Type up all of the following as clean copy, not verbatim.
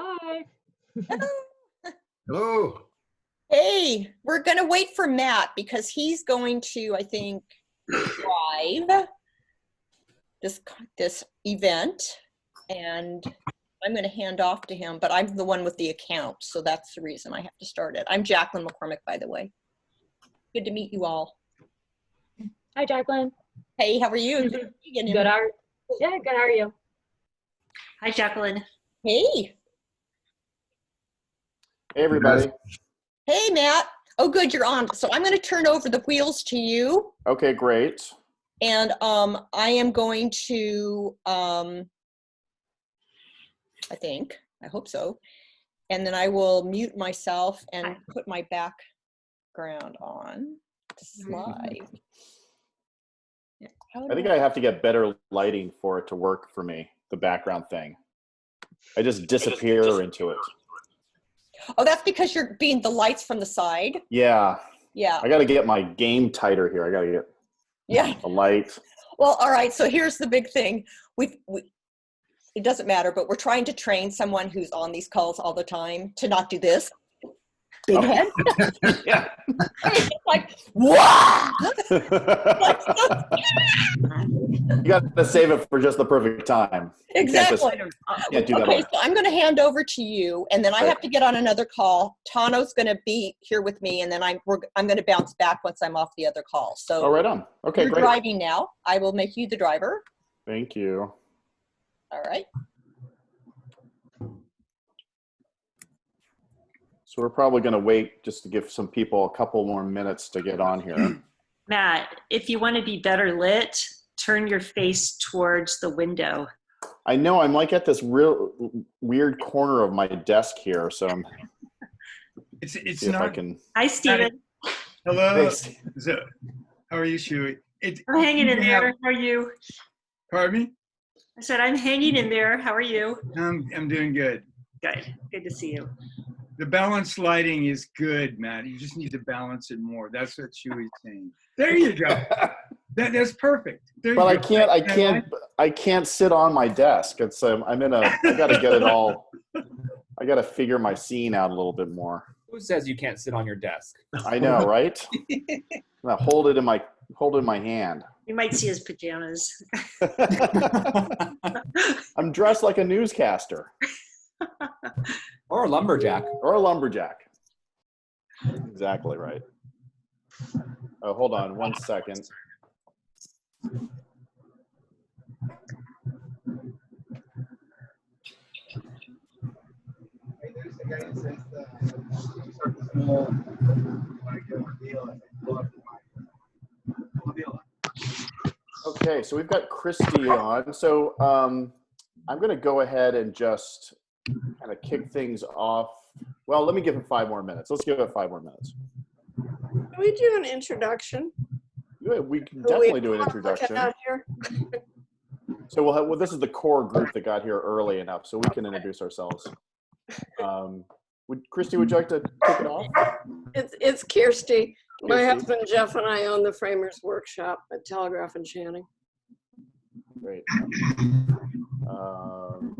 Hi. Hello. Hey, we're going to wait for Matt because he's going to, I think, drive this event, and I'm going to hand off to him, but I'm the one with the account, so that's the reason I have to start it. I'm Jacqueline McCormick, by the way. Good to meet you all. Hi, Jacqueline. Hey, how are you? Good. Good. How are you? Hi, Jacqueline. Hey. Hey, everybody. Hey, Matt. Oh, good, you're on. So I'm going to turn over the wheels to you. Okay, great. And I am going to, I hope so. And then I will mute myself and put my background on. This is live. I think I have to get better lighting for it to work for me, the background thing. I just disappear into it. Oh, that's because you're being the lights from the side? Yeah. Yeah. I got to get my game tighter here. I got to get the light. Well, all right. So here's the big thing. It doesn't matter, but we're trying to train someone who's on these calls all the time to not do this. Big head. Yeah. It's like, wow! You got to save it for just the perfect time. Exactly. Can't do that. Okay, so I'm going to hand over to you, and then I have to get on another call. Tano's going to be here with me, and then I'm going to bounce back once I'm off the other call. So, right on. Okay, you're great. driving now. I will make you the driver. Thank you. All right. So we're probably going to wait just to give some people a couple more minutes to get on here. Matt, if you want to be better lit, turn your face towards the window. I know I'm like at this real weird corner of my desk here, so I'm. It's see not. if I can. Hi, Stephen. Hello. Thanks. So, how are you, Shuey? I'm hanging in there. How are you? Pardon me? I said, I'm hanging in there. How are you? I'm doing good. Good. Good to see you. The balanced lighting is good, Matt. You just need to balance it more. That's what Shuey's saying. There you go. That's perfect. But I can't sit on my desk. It's I got to get it all. I got to figure my scene out a little bit more. Who says you can't sit on your desk? I know, right? I hold it in my hand. You might see his pajamas. I'm dressed like a newscaster. Or a lumberjack. Or a lumberjack. Exactly right. Oh, hold on 1 second. Okay, so we've got Christy on. So I'm going to go ahead and just kind of kick things off. Well, let me give it 5 more minutes. Let's give it 5 more minutes. Can we do an introduction? Yeah, we can definitely do an introduction. So this is the core group that got here early enough, so we can introduce ourselves. Christy, would you like to kick it off? It's Kirsty. My husband Jeff and I own the Framers Workshop at Telegraph and Channing. Great.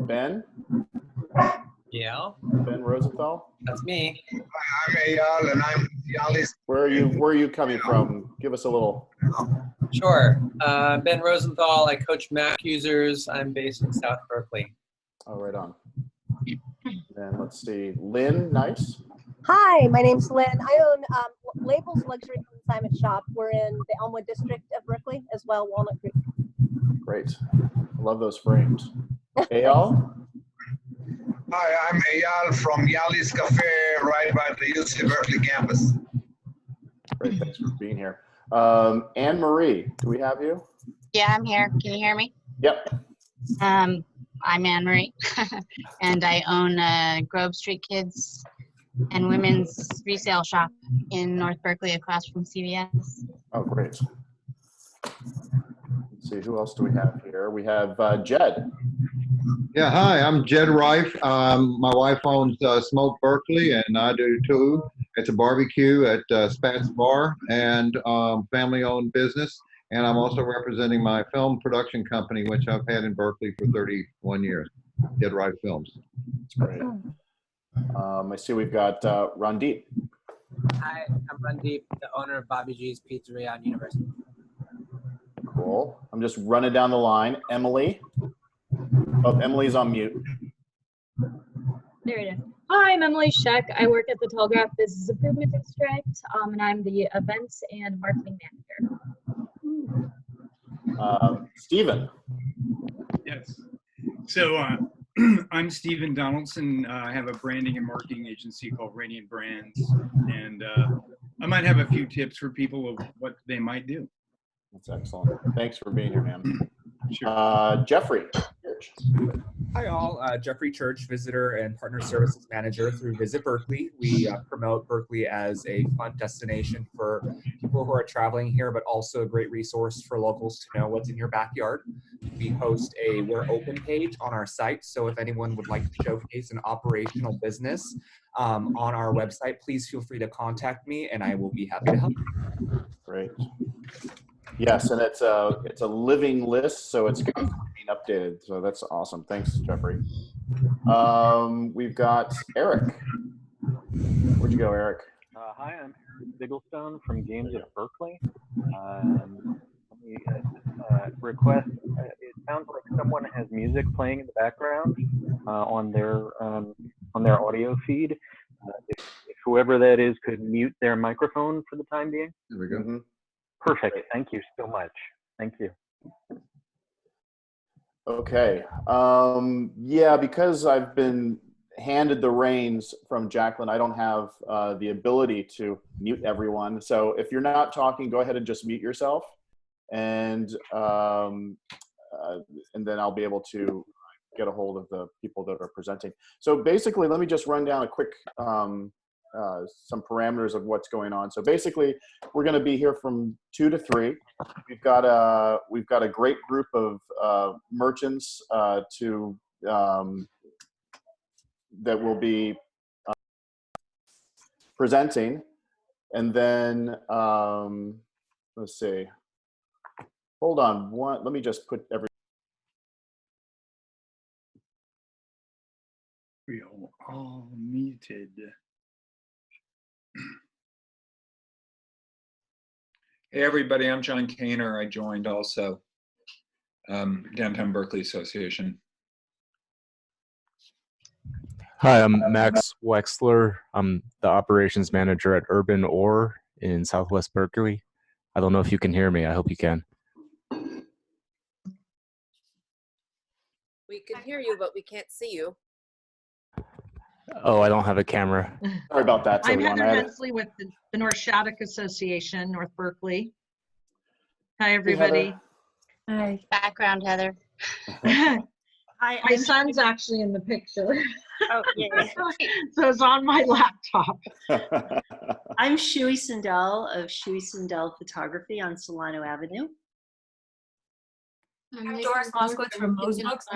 Ben? Yeah. Ben Rosenthal? That's me. I'm Eyal, and I'm Yalis. Where are you coming from? Give us a little. Sure. Ben Rosenthal. I coach Mac users. I'm based in South Berkeley. Oh, right on. And let's see. Lynn, nice. Hi, my name's Lynn. I own Labels Luxury Consignment Shop. We're in the Elmwood district of Berkeley, as well, Walnut Creek. Great. I love those frames. Eyal? Hi, I'm Eyal from Yali's Cafe, right by the UC Berkeley campus. Great, thanks for being here. Anne Marie, do we have you? Yeah, I'm here. Can you hear me? Yep. I'm Anne Marie, and I own Grove Street Kids and Women's Resale Shop in North Berkeley, across from CVS. Oh, great. Let's see, who else do we have here? We have Jed. Yeah, hi, I'm Jed Reif. My wife owns Smoke Berkeley, and I do too. It's a barbecue at Spats Bar, and family-owned business. And I'm also representing my film production company, which I've had in Berkeley for 31 years. Jed Rife Films. That's great. I see we've got Randeep. Hi, I'm Randeep, the owner of Bobby G's Pizzeria on University. Cool. I'm just running down the line. Emily. Oh, Emily's on mute. There it is. Hi, I'm Emily Scheck. I work at the Telegraph Business Improvement District, and I'm the events and marketing manager. Stephen. Yes. So I'm Stephen Donaldson. I have a branding and marketing agency called Radiant Brands, and I might have a few tips for people of what they might do. That's excellent. Thanks for being here, man. Sure. Jeffrey. Hi all, Jeffrey Church, Visitor and Partner Services Manager through Visit Berkeley. We promote Berkeley as a fun destination for people who are traveling here, but also a great resource for locals to know what's in your backyard. We host a We're Open page on our site, so if anyone would like to showcase an operational business on our website, please feel free to contact me and I will be happy to help. Great. Yes, and it's a living list, so it's constantly being updated. So that's awesome. Thanks, Jeffrey. We've got Eric. Where'd you go, Eric? Hi, I'm Eric Bigglestone from Games at Berkeley. Let me request. It sounds like someone has music playing in the background on their audio feed. If whoever that is could mute their microphone for the time being. There we go. Mm-hmm. Perfect. Thank you so much. Thank you. Okay. Yeah, because I've been handed the reins from Jacqueline, I don't have the ability to mute everyone. So if you're not talking, go ahead and just mute yourself, and then I'll be able to get a hold of the people that are presenting. So basically, let me just run down a quick some parameters of what's going on. So basically, we're going to be here from 2 to 3. We've got a great group of merchants that will be presenting, and then let's see. Hold on one. Let me just put every. We are all muted. Hey everybody, I'm John Kaner. I joined also Downtown Berkeley Association. Hi, I'm Max Wexler. I'm the operations manager at Urban Ore in Southwest Berkeley. I don't know if you can hear me. I hope you can. We can hear you, but we can't see you. Oh, I don't have a camera. Sorry about that. I'm Heather Hensley with the North Shattuck Association, North Berkeley. Hi, everybody. Hi. Background, Heather. My son's actually in the picture. Oh, yeah. So it's on my laptop. I'm Shuey Sindel of Shuey Sindel Photography on Solano Avenue. I'm Doris Moskowitz from Mose Books.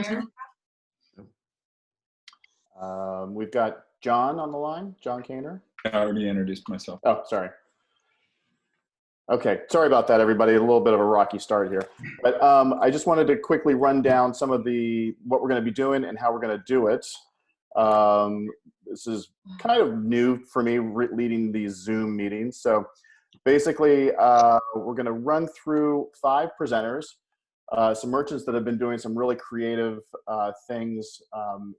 We've got John on the line, John Kaner. I already introduced myself. Oh, sorry. Okay, sorry about that, everybody. A little bit of a rocky start here. But I just wanted to quickly run down some of what we're going to be doing and how we're going to do it. This is kind of new for me, leading these Zoom meetings. So basically, we're going to run through 5 presenters, some merchants that have been doing some really creative things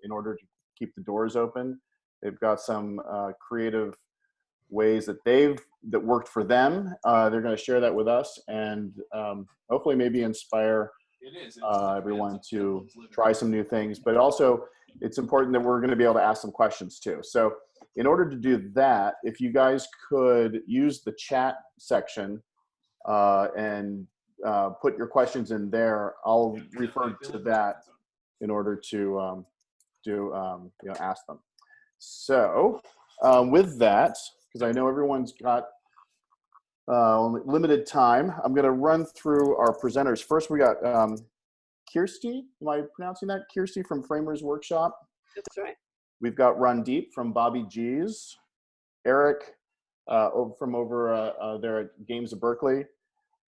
in order to keep the doors open. They've got some creative ways that worked for them. They're going to share that with us, and hopefully maybe inspire everyone to try some new things. But also, it's important that we're going to be able to ask some questions too. So in order to do that, if you guys could use the chat section and put your questions in there, I'll refer to that in order to ask them. So with that, because I know everyone's got only limited time, I'm going to run through our presenters. First, we got Kirsty. Am I pronouncing that? Kirsty from Framers Workshop. That's right. We've got Randeep from Bobby G's. Eric from over there at Games of Berkeley.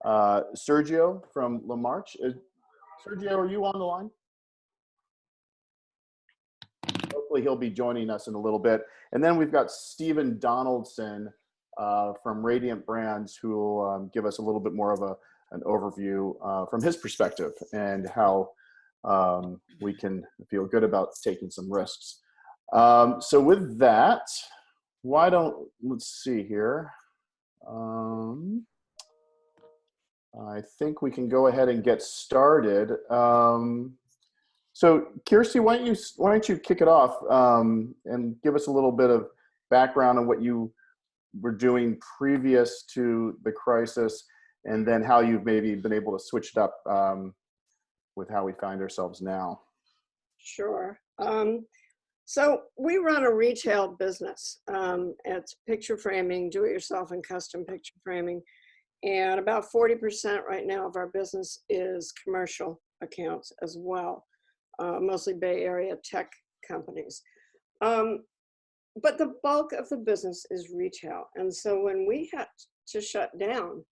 Sergio from La Marche. Sergio, are you on the line? hopefully he'll be joining us in a little bit. And then we've got Stephen Donaldson from Radiant Brands, who will give us a little bit more of an overview from his perspective and how we can feel good about taking some risks. So with that, let's see here. I think we can go ahead and get started. So Kirsty, why don't you kick it off and give us a little bit of background on what you were doing previous to the crisis, and then how you've maybe been able to switch it up with how we find ourselves now. Sure. So we run a retail business. It's picture framing, do-it-yourself and custom picture framing. And about 40% right now of our business is commercial accounts as well, mostly Bay Area tech companies. But the bulk of the business is retail. And so when we had to shut down,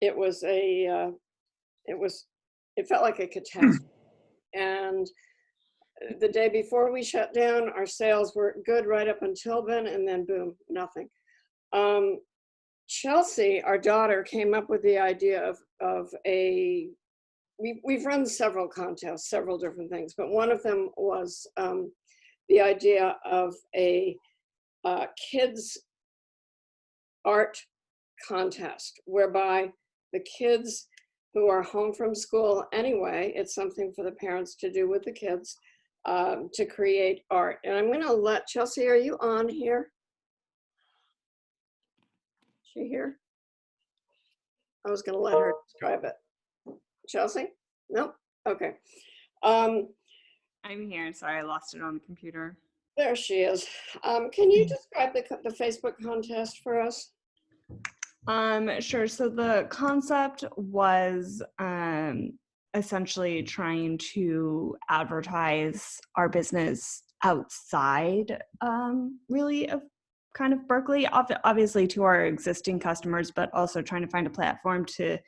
it felt like a catastrophe. And the day before we shut down, our sales were good right up until then, and then boom, nothing. Chelsea, our daughter, came up with the idea we've run several contests, several different things, but one of them was the idea of a kids art contest, whereby the kids who are home from school anyway, it's something for the parents to do with the kids, to create art. And I'm gonna let Chelsea, are you on here? She here? I was gonna let her describe it. Chelsea? Nope, okay. I'm here, sorry, I lost it on the computer. There she is. Can you describe the Facebook contest for us? Sure, so the concept was essentially trying to advertise our business outside really of kind of Berkeley, obviously to our existing customers, but also trying to find a platform to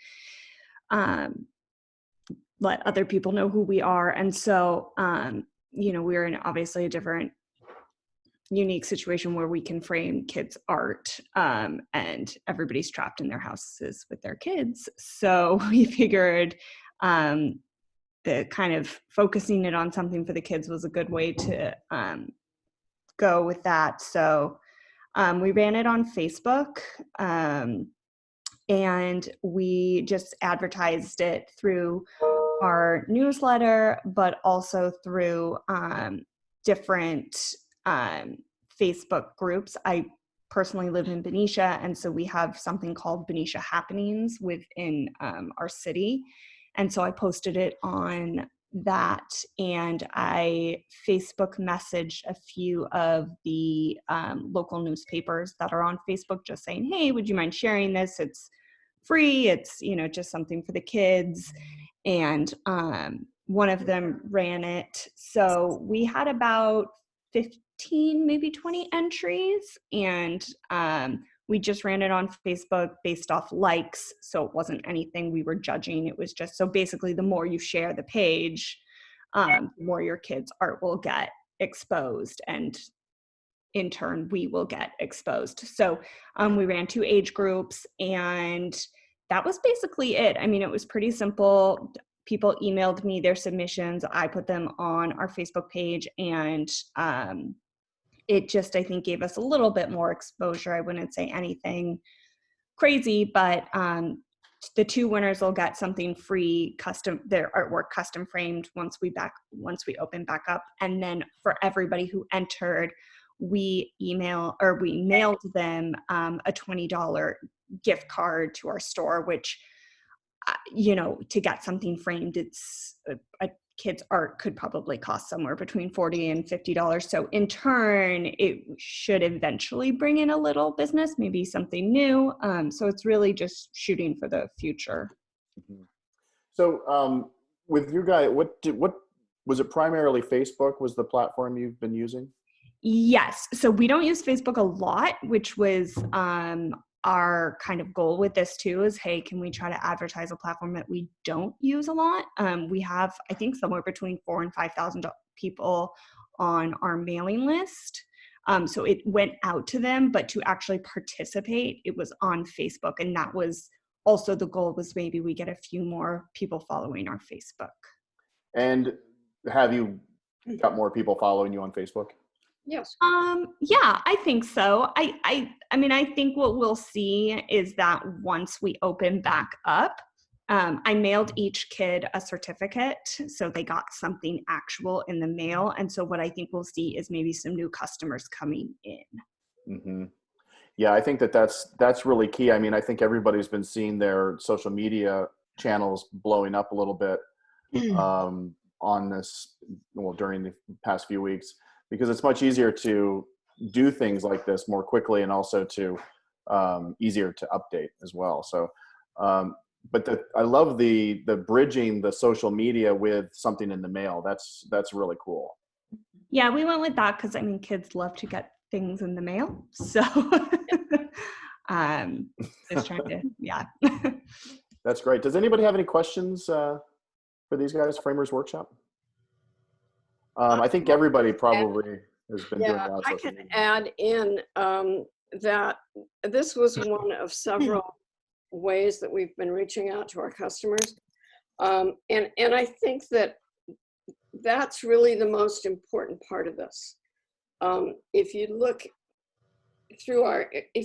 let other people know who we are. And so, we're in obviously a different unique situation where we can frame kids' art, and everybody's trapped in their houses with their kids. So we figured the kind of focusing it on something for the kids was a good way to go with that. So we ran it on Facebook, and we just advertised it through our newsletter, but also through different Facebook groups. I personally live in Benicia, and so we have something called Benicia Happenings within our city. And so I posted it on that, and I Facebook messaged a few of the local newspapers that are on Facebook, just saying, hey, would you mind sharing this? It's free, it's just something for the kids. And one of them ran it. So we had about 15, maybe 20 entries, and we just ran it on Facebook based off likes. So it wasn't anything we were judging. It was just, so basically the more you share the page, the more your kids' art will get exposed, and in turn we will get exposed. So we ran 2 age groups, and that was basically it. I mean, it was pretty simple. People emailed me their submissions. I put them on our Facebook page, and it just, I think, gave us a little bit more exposure. I wouldn't say anything crazy, but the 2 winners will get something free, their artwork custom framed once we open back up. And then for everybody who entered, we mailed them a $20 gift card to our store, which, to get something framed, it's a kid's art could probably cost somewhere between $40 and $50. So in turn, it should eventually bring in a little business, maybe something new. So it's really just shooting for the future. So with you guys, what was it? Primarily Facebook was the platform you've been using? Yes. So we don't use Facebook a lot, which was our kind of goal with this too, is, hey, can we try to advertise a platform that we don't use a lot? We have, I think, somewhere between 4,000 and 5,000 people on our mailing list. So it went out to them, but to actually participate, it was on Facebook. And that was also the goal, was maybe we get a few more people following our Facebook. And have you got more people following you on Facebook? Yes. Yeah, I think so. I mean, I think what we'll see is that once we open back up, I mailed each kid a certificate, so they got something actual in the mail. And so what I think we'll see is maybe some new customers coming in. Mm-hmm. Yeah, I think that's really key. I mean, I think everybody's been seeing their social media channels blowing up a little bit on this, well, during the past few weeks, because it's much easier to do things like this more quickly, and also to easier to update as well. So, but I love the bridging the social media with something in the mail. That's really cool. Yeah, we went with that because, I mean, kids love to get things in the mail. So just trying to, yeah. That's great. Does anybody have any questions for these guys, Framers Workshop? I think everybody probably has been doing a lot of I social can media. add in that this was one of several ways that we've been reaching out to our customers. And I think that that's really the most important part of this. If you look through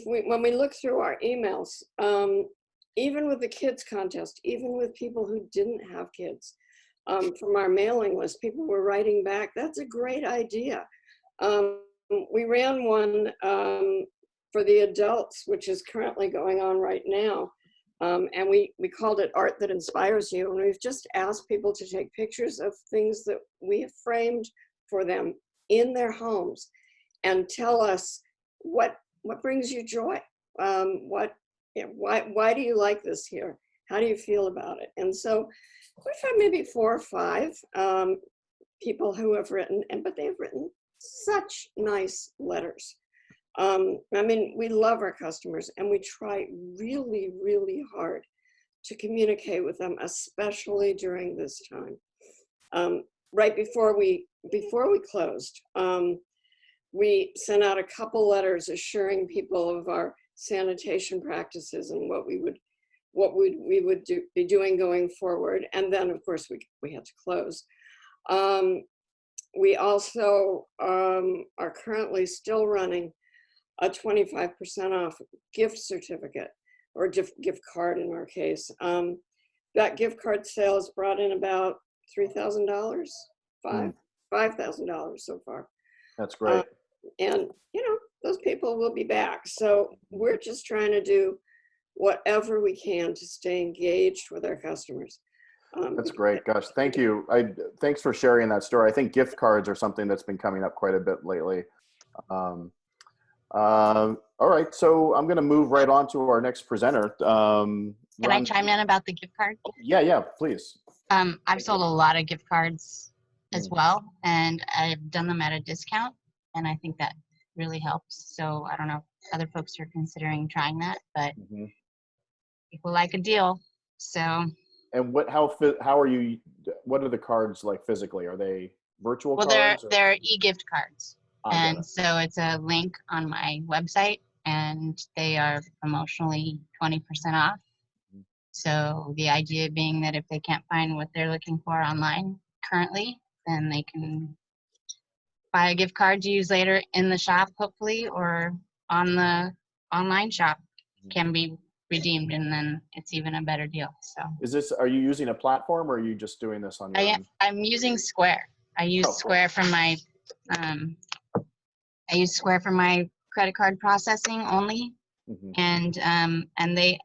when we look through our emails, even with the kids contest, even with people who didn't have kids, from our mailing list, people were writing back, that's a great idea. We ran one for the adults, which is currently going on right now. And we called it Art That Inspires You. And we've just asked people to take pictures of things that we have framed for them in their homes and tell us what brings you joy. Why do you like this here? How do you feel about it? And so we've had maybe 4 or 5 people who have written, but they've written such nice letters. I mean, we love our customers, and we try really, really hard to communicate with them, especially during this time. Right before we closed, we sent out a couple letters assuring people of our sanitation practices and what we would be doing going forward. And then, of course, we had to close. We also are currently still running a 25% off gift certificate, or gift card in our case. That gift card sale has brought in about $3,000, $5,000 so far. That's great. And, you know, those people will be back. So we're just trying to do whatever we can to stay engaged with our customers. That's great. Gosh, thank you. Thanks for sharing that story. I think gift cards are something that's been coming up quite a bit lately. All right, so I'm going to move right on to our next presenter. Can I chime in about the gift card? Yeah, please. I've sold a lot of gift cards as well, and I've done them at a discount, and I think that really helps. So I don't know if other folks are considering trying that, but people like a deal. So. And how are you? What are the cards like physically? Are they virtual cards? Well, they're e-gift cards, and so it's a link on my website, and they are promotionally 20% off. So the idea being that if they can't find what they're looking for online currently, then they can buy a gift card to use later in the shop, hopefully, or on the online shop can be redeemed, and then it's even a better deal. So are you using a platform, or are you just doing this on your own? I'm using Square. I use Square for my credit card processing only, and they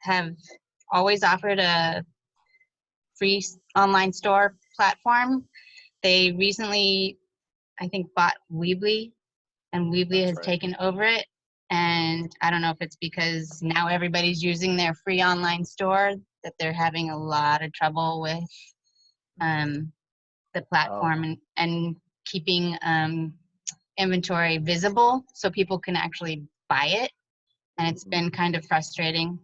have always offered a free online store platform. They recently, I think, bought Weebly, and Weebly has taken over it. And I don't know if it's because now everybody's using their free online store that they're having a lot of trouble with the platform and keeping inventory visible so people can actually buy it. And it's been kind of frustrating,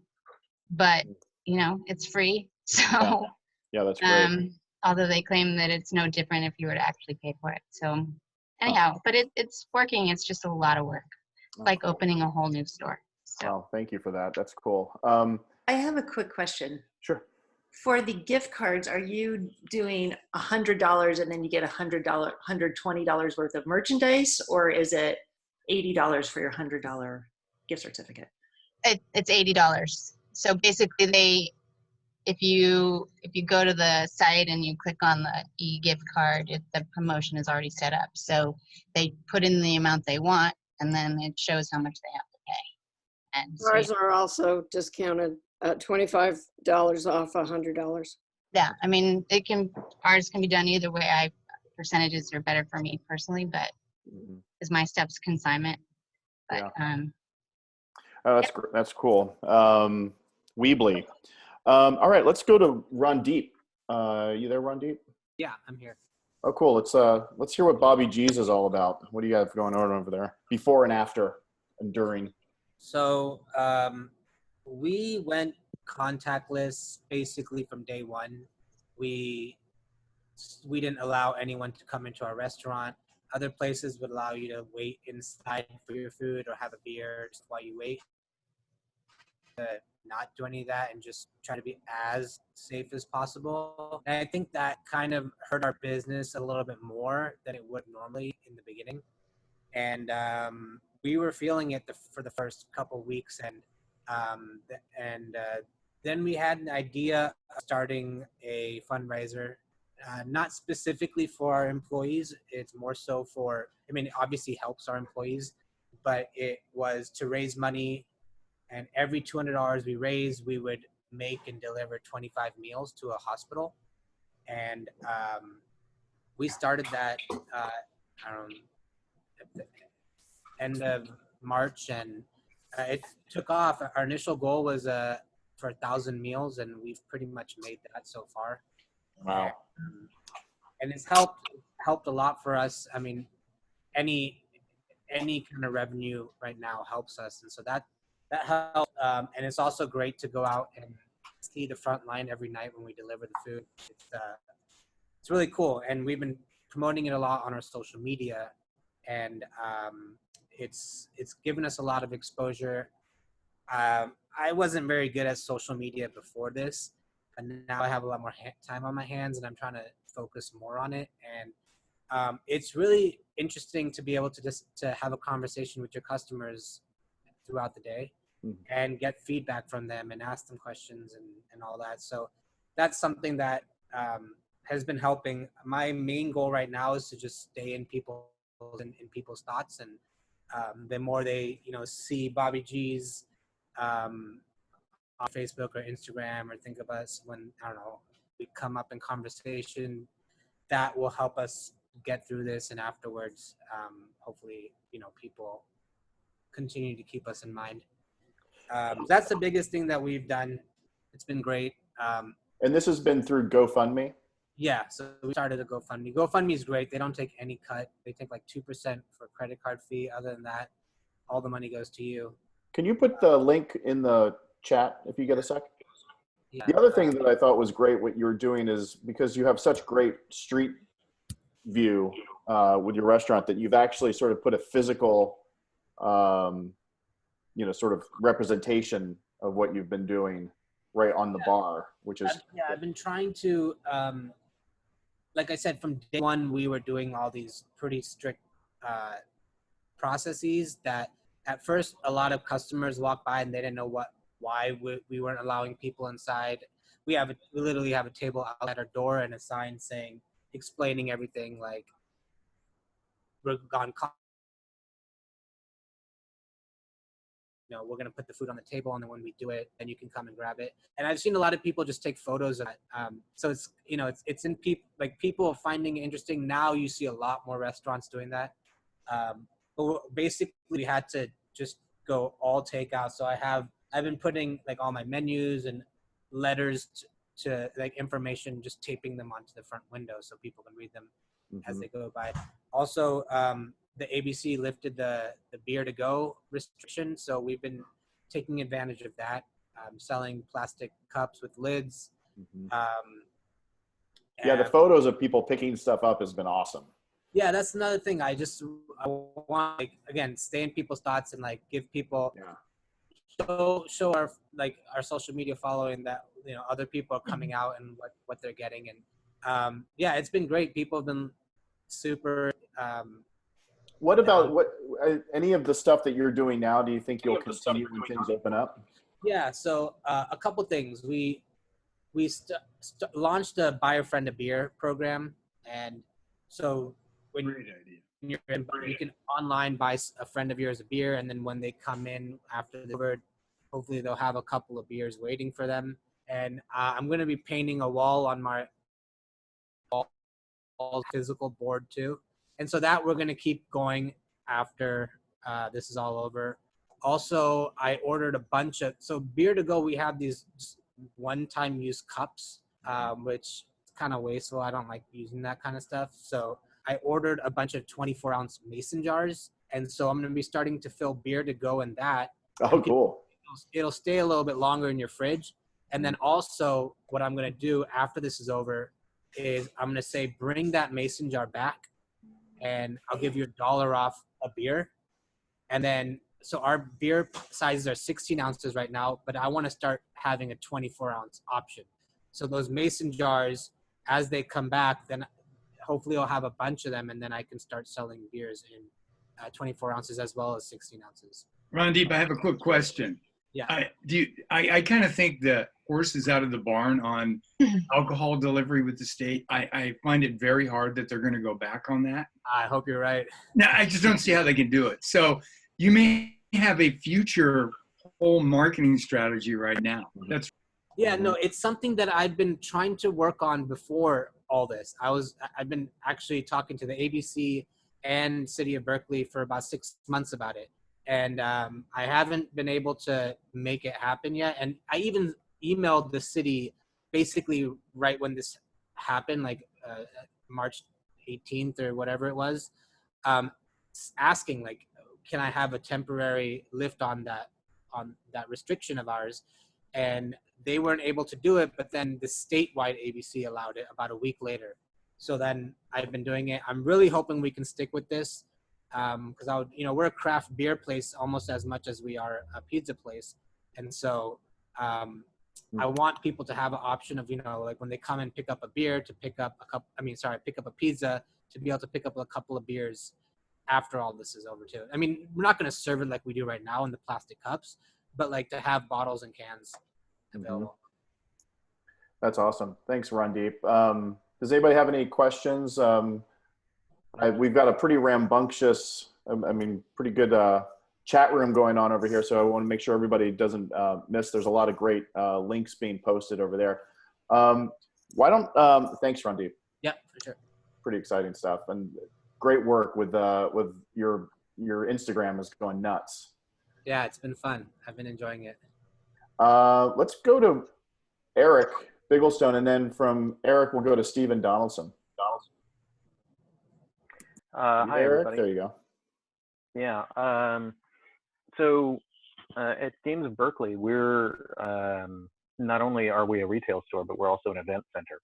but you know, it's free. So yeah, that's great. although they claim that it's no different if you were to actually pay for it. So anyhow, but it's working. It's just a lot of work, like opening a whole new store. So Wow, thank you for that. That's cool. I have a quick question. Sure. For the gift cards, are you doing $100 and then you get $120 worth of merchandise, or is it $80 for your $100 gift certificate? it's $80. So basically, if you go to the site and you click on the e-gift card, the promotion is already set up. So they put in the amount they want, and then it shows how much they have to pay. And so, Ours are also discounted at $25 off $100. yeah, I mean, ours can be done either way. Percentages are better for me personally, but is my steps consignment. But oh, that's cool. Weebly. All right, let's go to Ron Deep. You there, Ron Deep? Yeah, I'm here. Oh, cool. Let's hear what Bobby G's is all about. What do you got going on over there? Before and after and during. So we went contactless basically from day one. We didn't allow anyone to come into our restaurant. Other places would allow you to wait inside for your food or have a beer just while you wait. Not do any of that and just try to be as safe as possible. And I think that kind of hurt our business a little bit more than it would normally in the beginning. And we were feeling it for the first couple of weeks, and then we had an idea of starting a fundraiser, not specifically for our employees. It's more so for, I mean, it obviously helps our employees, but it was to raise money. And every $200 we raised, we would make and deliver 25 meals to a hospital. And we started that at the end of March, and it took off. Our initial goal was for 1,000 meals, and we've pretty much made that so far. Wow. And it's helped a lot for us. I mean, any kind of revenue right now helps us, and so that helps. And it's also great to go out and see the front line every night when we deliver the food. It's really cool, and we've been promoting it a lot on our social media, and it's given us a lot of exposure. I wasn't very good at social media before this, and now I have a lot more time on my hands, and I'm trying to focus more on it. And it's really interesting to be able to have a conversation with your customers throughout the day and get feedback from them and ask them questions and all that. So that's something that has been helping. My main goal right now is to just stay in people's thoughts, and the more they see Bobby G's on Facebook or Instagram, or think of us when, I don't know, we come up in conversation, that will help us get through this. And afterwards, hopefully, people continue to keep us in mind. That's the biggest thing that we've done. It's been great. And this has been through GoFundMe? Yeah, so we started a GoFundMe. GoFundMe is great. They don't take any cut. They take like 2% for credit card fee. Other than that, all the money goes to you. Can you put the link in the chat if you get a sec? Yeah. The other thing that I thought was great what you were doing is, because you have such great street view with your restaurant, that you've actually sort of put a physical sort of representation of what you've been doing right on the bar, which is I've been trying to like I said, from day one we were doing all these pretty strict processes that at first a lot of customers walked by and they didn't know why we weren't allowing people inside. We literally have a table outside our door and a sign explaining everything, like we're we're going to put the food on the table, and then when we do it, then you can come and grab it. And I've seen a lot of people just take photos of it. So it's, it's in people finding it interesting. Now you see a lot more restaurants doing that. But basically we had to just go all takeout. So I've been putting like all my menus and letters to like information, just taping them onto the front window so people can read them as they go by. Also, the ABC lifted the beer to go restriction, so we've been taking advantage of that, selling plastic cups with lids, Yeah, the photos of people picking stuff up has been awesome. Yeah, that's another thing. I want, like, again, stay in people's thoughts and like give people show our our social media following that, you know, other people are coming out and what they're getting. And yeah, it's been great. People have been super What about any of the stuff that you're doing now? Do you think you'll continue when things open up? Yeah, so a couple things. We launched a buy a friend a beer program, and so when you're in, you can online buy a friend of yours a beer, and then when they come in after the bird, hopefully they'll have a couple of beers waiting for them. And I'm going to be painting a wall on my physical board too, and so that we're going to keep going after this is all over. Also, I ordered a bunch of, so beer to go, we have these one-time use cups, which is kind of wasteful. I don't like using that kind of stuff. So I ordered a bunch of 24-ounce mason jars, and so I'm going to be starting to fill beer to go in that. Oh, cool. It'll stay a little bit longer in your fridge. And then also what I'm going to do after this is over is I'm going to say, bring that mason jar back and I'll give you $1 off a beer. And then, so our beer sizes are 16 ounces right now, but I want to start having a 24-ounce option. So those mason jars, as they come back, then hopefully I'll have a bunch of them, and then I can start selling beers in 24 ounces as well as 16 ounces. Randeep, I have a quick question. Yeah. I kind of think the horse is out of the barn on alcohol delivery with the state. I find it very hard that they're going to go back on that. I hope you're right. No, I just don't see how they can do it. So you may have a future whole marketing strategy right now. That's Yeah, no, it's something that I've been trying to work on before all this. I've been actually talking to the ABC and City of Berkeley for about 6 months about it. And I haven't been able to make it happen yet. And I even emailed the city basically right when this happened, like March 18th or whatever it was, asking like, can I have a temporary lift on that restriction of ours? And they weren't able to do it, but then the statewide ABC allowed it about a week later. So then I've been doing it. I'm really hoping we can stick with this, because we're a craft beer place almost as much as we are a pizza place. And so I want people to have an option of, like when they come and pick up a beer, to pick up pick up a pizza, to be able to pick up a couple of beers after all this is over too. I mean, we're not going to serve it like we do right now in the plastic cups, but like to have bottles and cans available. That's awesome. Thanks, Randeep. Does anybody have any questions? We've got a pretty rambunctious, pretty good chat room going on over here, so I want to make sure everybody doesn't miss. There's a lot of great links being posted over there. Thanks, Randeep. Yeah, for sure. Pretty exciting stuff, and great work with your Instagram is going nuts. Yeah, it's been fun. I've been enjoying it. Let's go to Eric Bigglestone, and then from Eric, we'll go to Stephen Donaldson. Hi, Eric, everybody. there you go. Yeah. So at Games of Berkeley, we're not only are we a retail store, but we're also an event center.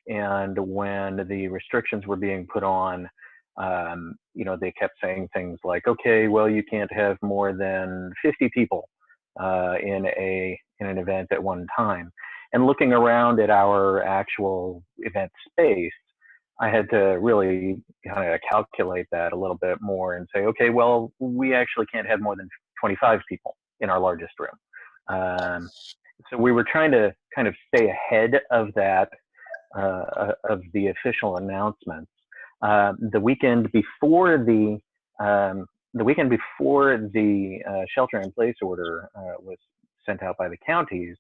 And when the restrictions were being put on, they kept saying things like, okay, well, you can't have more than 50 people in an event at one time. And looking around at our actual event space, I had to really kind of calculate that a little bit more and say, okay, well, we actually can't have more than 25 people in our largest room. So we were trying to kind of stay ahead of that, of the official announcements. The weekend before the shelter-in-place order was sent out by the counties,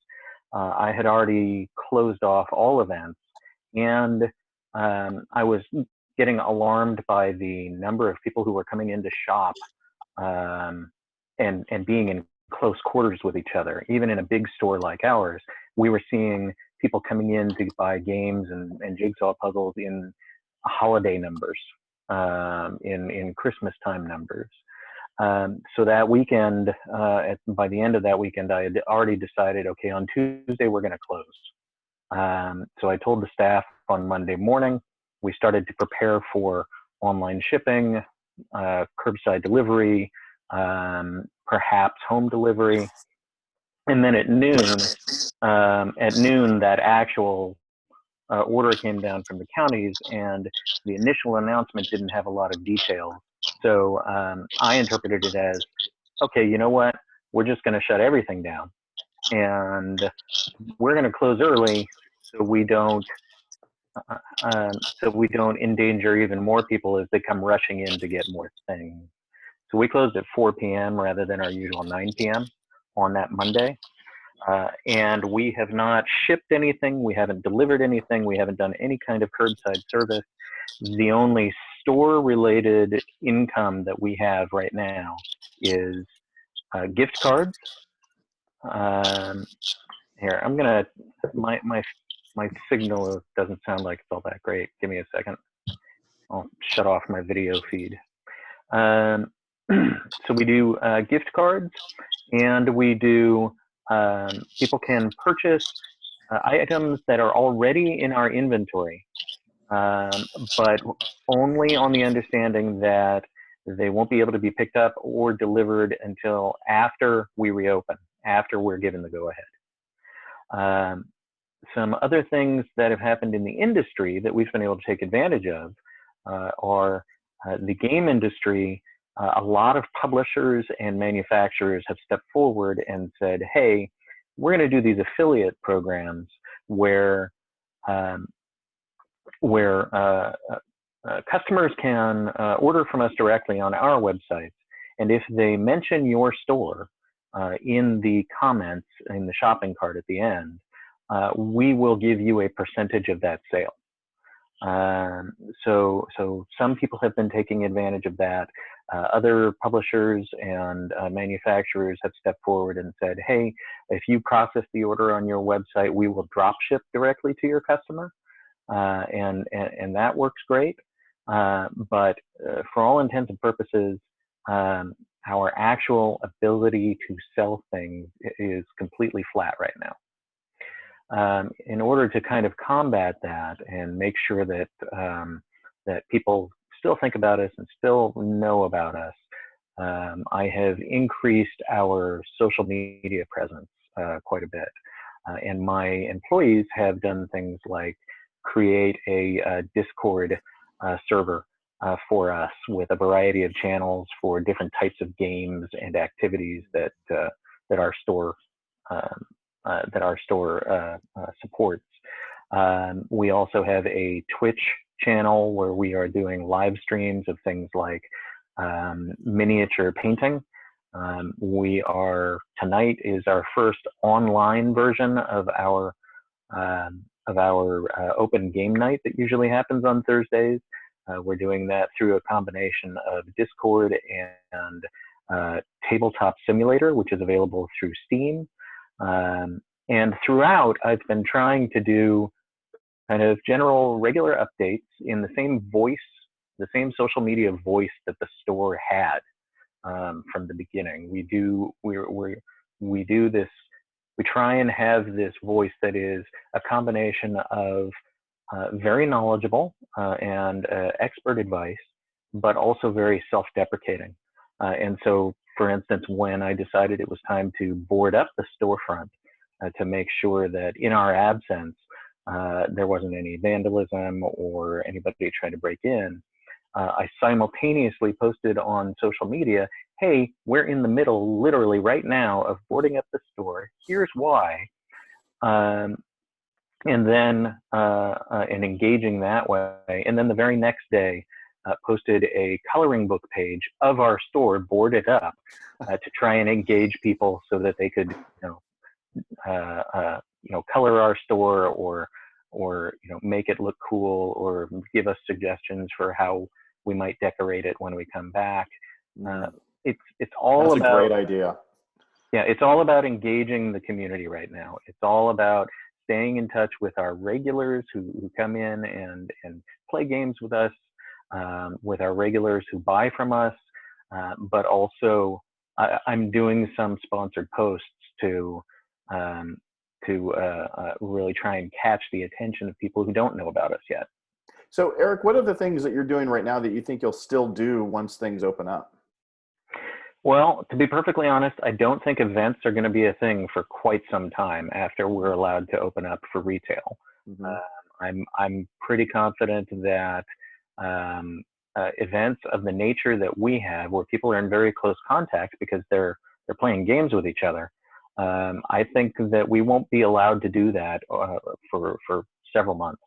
I had already closed off all events, and I was getting alarmed by the number of people who were coming in to shop and being in close quarters with each other. Even in a big store like ours, we were seeing people coming in to buy games and jigsaw puzzles in holiday numbers, in Christmas time numbers. So that weekend, by the end of that weekend, I had already decided, okay, on Tuesday we're going to close. So I told the staff on Monday morning, we started to prepare for online shipping, curbside delivery, perhaps home delivery. And then at noon, that actual order came down from the counties, and the initial announcement didn't have a lot of details. So I interpreted it as, okay, you know what? We're just going to shut everything down, and we're going to close early so we don't endanger even more people as they come rushing in to get more things. So we closed at 4 p.m. rather than our usual 9 p.m. on that Monday. And we have not shipped anything. We haven't delivered anything. We haven't done any kind of curbside service. The only store-related income that we have right now is gift cards. Here, I'm gonna, my signal doesn't sound like it's all that great. Give me a second. I'll shut off my video feed. So we do gift cards, and we do, people can purchase items that are already in our inventory, but only on the understanding that they won't be able to be picked up or delivered until after we reopen, after we're given the go-ahead. Some other things that have happened in the industry that we've been able to take advantage of are the game industry. A lot of publishers and manufacturers have stepped forward and said, hey, we're going to do these affiliate programs where customers can order from us directly on our website. And if they mention your store in the comments in the shopping cart at the end, we will give you a percentage of that sale. So some people have been taking advantage of that. Other publishers and manufacturers have stepped forward and said, hey, if you process the order on your website, we will drop ship directly to your customer. And that works great. But for all intents and purposes, our actual ability to sell things is completely flat right now. In order to kind of combat that and make sure that that people still think about us and still know about us, I have increased our social media presence quite a bit. And my employees have done things like create a Discord server for us with a variety of channels for different types of games and activities that our store supports. We also have a Twitch channel where we are doing live streams of things like miniature painting. Tonight is our first online version of our open game night that usually happens on Thursdays. We're doing that through a combination of Discord and Tabletop Simulator, which is available through Steam. And throughout, I've been trying to do kind of general regular updates in the same voice, the same social media voice that the store had from the beginning. We do this, we try and have this voice that is a combination of very knowledgeable and expert advice, but also very self-deprecating. And so, for instance, when I decided it was time to board up the storefront to make sure that in our absence, there wasn't any vandalism or anybody trying to break in, I simultaneously posted on social media, hey, we're in the middle, literally right now, of boarding up the store. Here's why. And then and engaging that way. And then the very next day, posted a coloring book page of our store boarded up to try and engage people so that they could, color our store or make it look cool or give us suggestions for how we might decorate it when we come back. It's all That's about a great idea. Yeah, it's all about engaging the community right now. It's all about staying in touch with our regulars who come in and play games with us, with our regulars who buy from us, but also I'm doing some sponsored posts to to really try and catch the attention of people who don't know about us yet. So Eric, what are the things that you're doing right now that you think you'll still do once things open up? Well, to be perfectly honest, I don't think events are going to be a thing for quite some time after we're allowed to open up for retail. I'm pretty confident that events of the nature that we have, where people are in very close contact because they're playing games with each other, I think that we won't be allowed to do that for several months.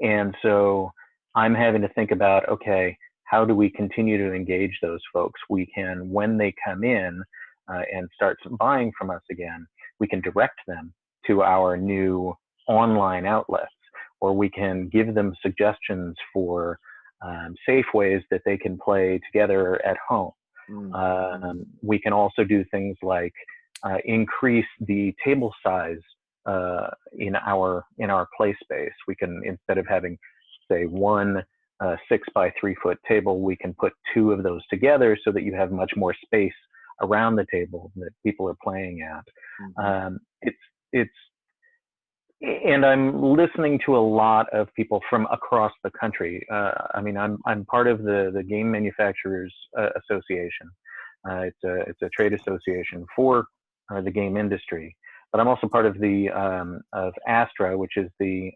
And so I'm having to think about, okay, how do we continue to engage those folks? We can, when they come in and start buying from us again, we can direct them to our new online outlets, or we can give them suggestions for safe ways that they can play together at home. We can also do things like increase the table size in our play space. We can, instead of having, say, one 6 by 3 foot table, we can put 2 of those together so that you have much more space around the table that people are playing at. And I'm listening to a lot of people from across the country. I mean, I'm part of the Game Manufacturers Association. It's a trade association for the game industry, but I'm also part of the of ASTRA, which is the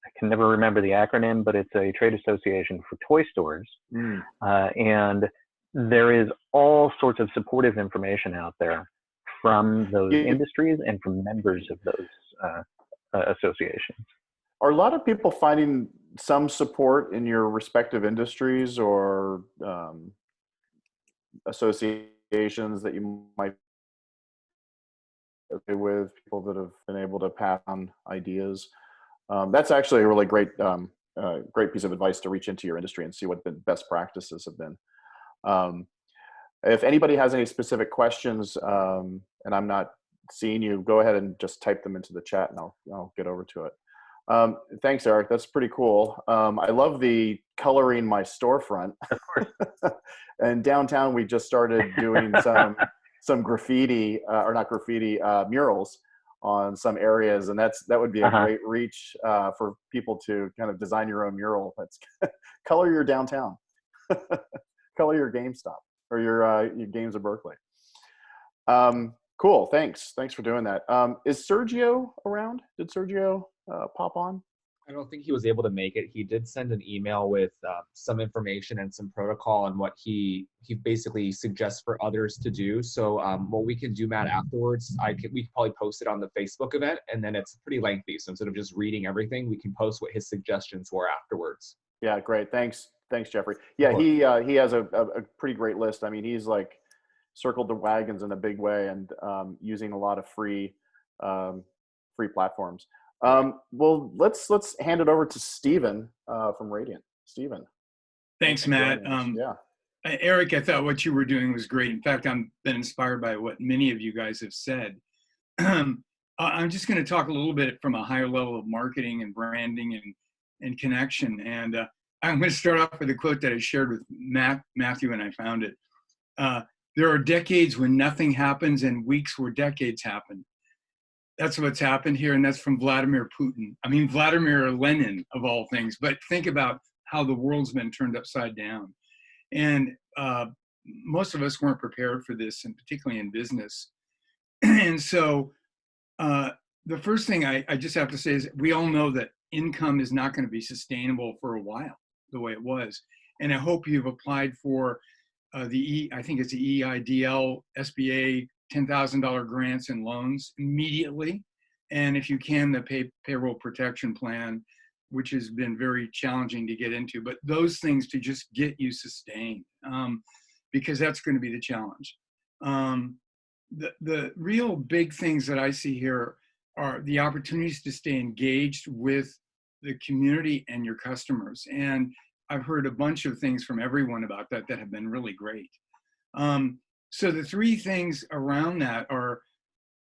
I can never remember the acronym, but it's a trade association for toy stores. And there is all sorts of supportive information out there from those industries and from members of those associations. Are a lot of people finding some support in your respective industries or associations that you might be with, people that have been able to pass on ideas? That's actually a really great piece of advice, to reach into your industry and see what the best practices have been. If anybody has any specific questions and I'm not seeing you, go ahead and just type them into the chat and I'll get over to it. Thanks, Eric. That's pretty cool. I love the coloring my storefront. And downtown, we just started doing some graffiti, or not graffiti, murals on some areas, and that would be a great reach for people to kind of design your own mural. That's color your downtown, color your GameStop or your Games of Berkeley. Cool. Thanks for doing that. Is Sergio around? Did Sergio pop on? I don't think he was able to make it. He did send an email with some information and some protocol on what he basically suggests for others to do. So what we can do, Matt, afterwards, we can probably post it on the Facebook event, and then it's pretty lengthy. So instead of just reading everything, we can post what his suggestions were afterwards. Yeah, great. Thanks, Jeffrey. Yeah, he has a pretty great list. I mean, he's like circled the wagons in a big way, and using a lot of free platforms. Well, let's hand it over to Stephen from Radiant. Stephen. Thanks, Matt. Yeah. Eric, I thought what you were doing was great. In fact, I've been inspired by what many of you guys have said. I'm just going to talk a little bit from a higher level of marketing and branding and connection. And I'm going to start off with a quote that I shared with Matthew when I found it. There are decades when nothing happens and weeks where decades happen. That's what's happened here, and that's from Vladimir Putin. I mean, Vladimir Lenin, of all things, but think about how the world's been turned upside down. And most of us weren't prepared for this, and particularly in business. And so the first thing I just have to say is we all know that income is not going to be sustainable for a while, the way it was. And I hope you've applied for I think it's the EIDL, SBA, $10,000 grants and loans immediately. And if you can, the payroll protection plan, which has been very challenging to get into, but those things to just get you sustained, because that's going to be the challenge. The real big things that I see here are the opportunities to stay engaged with the community and your customers. And I've heard a bunch of things from everyone about that have been really great. So the three things around that are,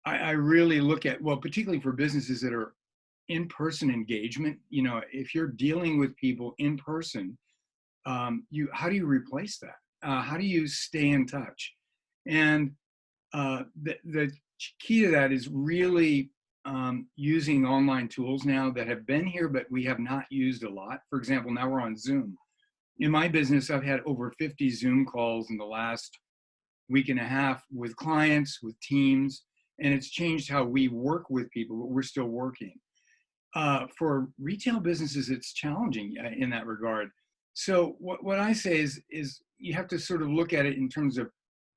I really look at, well, particularly for businesses that are in-person engagement, you know, if you're dealing with people in person, how do you replace that? How do you stay in touch? And the key to that is really using online tools now that have been here, but we have not used a lot. For example, now we're on Zoom. In my business, I've had over 50 Zoom calls in the last week and a half with clients, with teams, and it's changed how we work with people, but we're still working. For retail businesses, it's challenging in that regard. So what I say is you have to sort of look at it in terms of